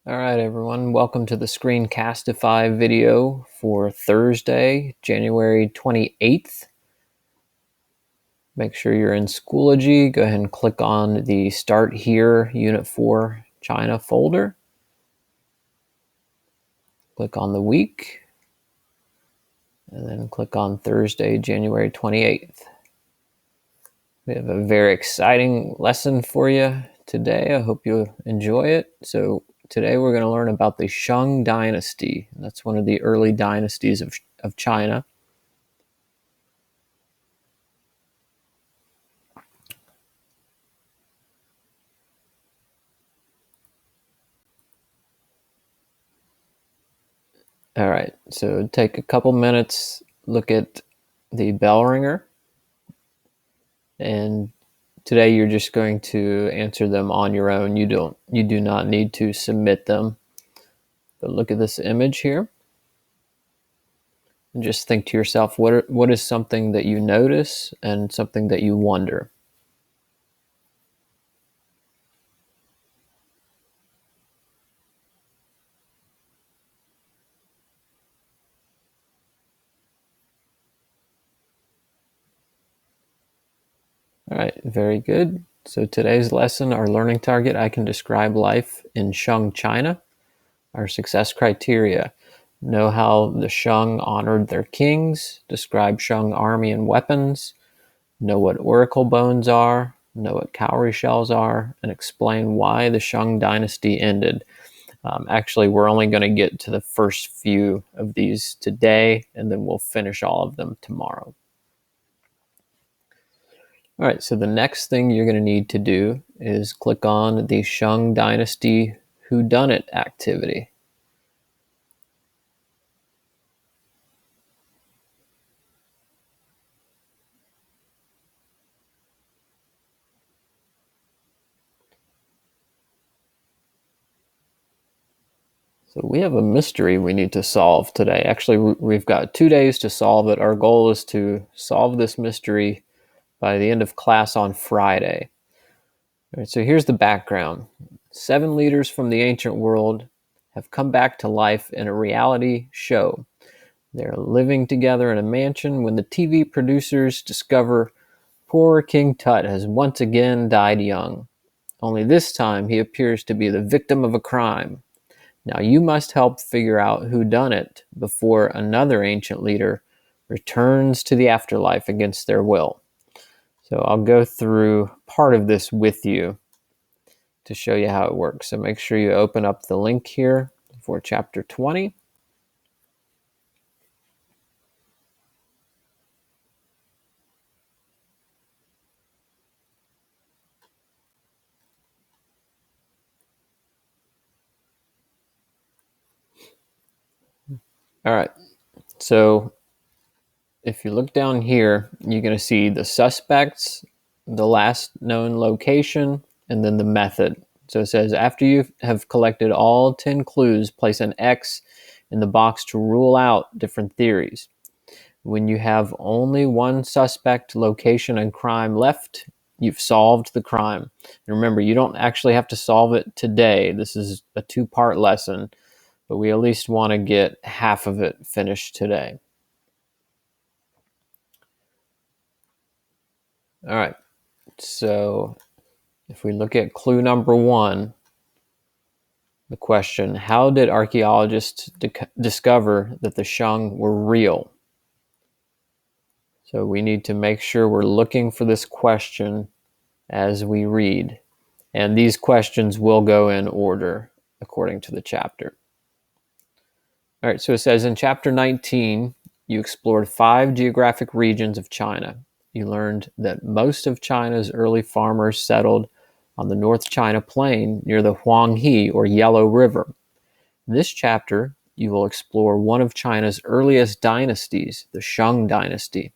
All right, everyone. Welcome to the Screencastify video for Thursday, January 28th. Make sure you're in Schoology. Go ahead and click on the Start Here Unit 4 China folder. Click on the week, and then click on Thursday, January 28th. We have a very exciting lesson for you today. I hope you enjoy it. So today we're going to learn about the Shang Dynasty. That's one of the early dynasties of China. All right, so take a couple minutes, look at the bell ringer, and today you're just going to answer them on your own. You do not need to submit them. But look at this image here, and just think to yourself, what is something that you notice and something that you wonder? All right, very good. So today's lesson, our learning target, I can describe life in Shang China. Our success criteria: know how the Shang honored their kings, describe Shang army and weapons, know what oracle bones are, know what cowrie shells are, and explain why the Shang dynasty ended. Actually, we're only going to get to the first few of these today, and then we'll finish all of them tomorrow. All right, so the next thing you're going to need to do is click on the Shang Dynasty Whodunit activity. So we have a mystery we need to solve today. Actually, we've got 2 days to solve it. Our goal is to solve this mystery by the end of class on Friday. All right, so here's the background. 7 leaders from the ancient world have come back to life in a reality show. They're living together in a mansion when the TV producers discover poor King Tut has once again died young. Only this time he appears to be the victim of a crime. Now you must help figure out who done it before another ancient leader returns to the afterlife against their will. So I'll go through part of this with you to show you how it works. So make sure you open up the link here for chapter 20. All right. So if you look down here, you're going to see the suspects, the last known location, and then the method. So it says, after you have collected all 10 clues, place an X in the box to rule out different theories. When you have only one suspect, location, and crime left, you've solved the crime. And remember, you don't actually have to solve it today. This is a 2-part lesson, but we at least want to get half of it finished today. All right, so if we look at clue number 1, the question, how did archaeologists discover that the Shang were real? So we need to make sure we're looking for this question as we read. And these questions will go in order according to the chapter. All right, so it says in chapter 19, you explored 5 geographic regions of China. You learned that most of China's early farmers settled on the North China Plain near the Huanghe, or Yellow River. In this chapter, you will explore one of China's earliest dynasties, the Shang dynasty.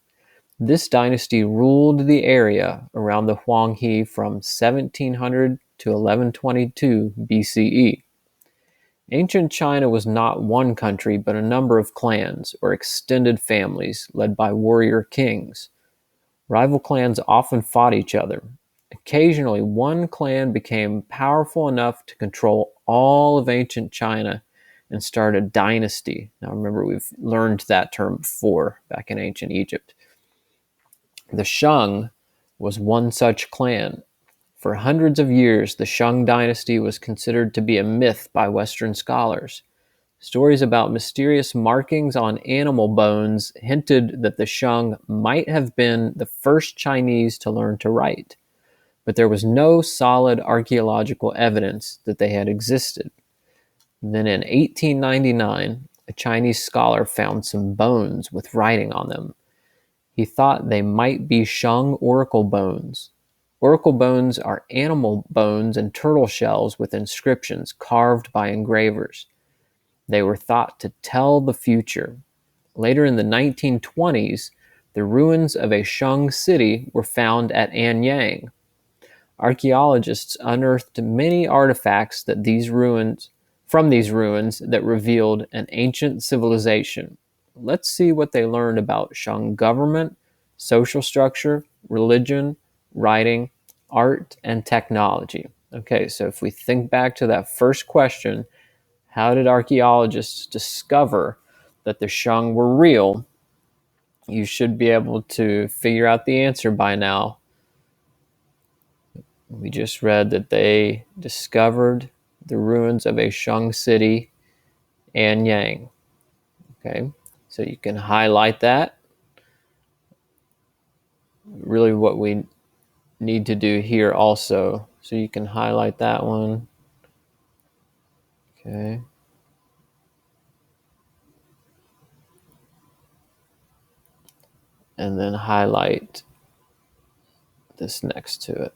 This dynasty ruled the area around the Huanghe from 1700 to 1122 BCE. Ancient China was not one country, but a number of clans, or extended families, led by warrior kings. Rival clans often fought each other. Occasionally, one clan became powerful enough to control all of ancient China and start a dynasty. Now, remember, we've learned that term before back in ancient Egypt. The Shang was one such clan. For hundreds of years, the Shang dynasty was considered to be a myth by Western scholars. Stories about mysterious markings on animal bones hinted that the Shang might have been the first Chinese to learn to write, but there was no solid archaeological evidence that they had existed. Then in 1899, a Chinese scholar found some bones with writing on them. He thought they might be Shang oracle bones. Oracle bones are animal bones and turtle shells with inscriptions carved by engravers. They were thought to tell the future. Later in the 1920s, the ruins of a Shang city were found at Anyang. Archaeologists unearthed many artifacts from these ruins that revealed an ancient civilization. Let's see what they learned about Shang government, social structure, religion, writing, art, and technology. Okay, so if we think back to that first question, how did archaeologists discover that the Shang were real? You should be able to figure out the answer by now. We just read that they discovered the ruins of a Shang city, Anyang. Okay, so you can highlight that. Really what we need to do here also. So you can highlight that one. Okay. And then highlight this next to it.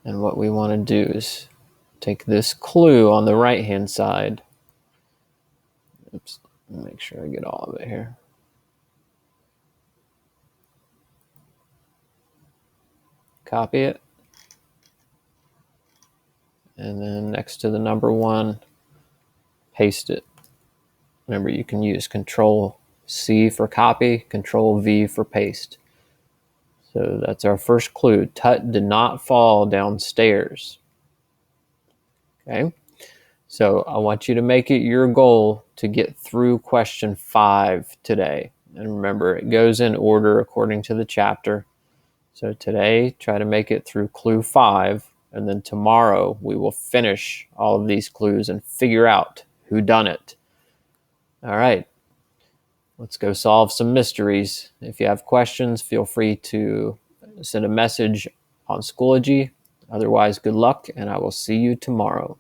And what we want to do is take this clue on the right-hand side. Oops, make sure I get all of it here. Copy it. And then next to the number 1, paste it. Remember, you can use Control C for copy, Control V for paste. So that's our first clue. Tut did not fall downstairs. Okay. So I want you to make it your goal to get through question 5 today. And remember, it goes in order according to the chapter. So today, try to make it through clue 5. And then tomorrow, we will finish all of these clues and figure out who done it. All right. Let's go solve some mysteries. If you have questions, feel free to send a message on Schoology. Otherwise, good luck, and I will see you tomorrow.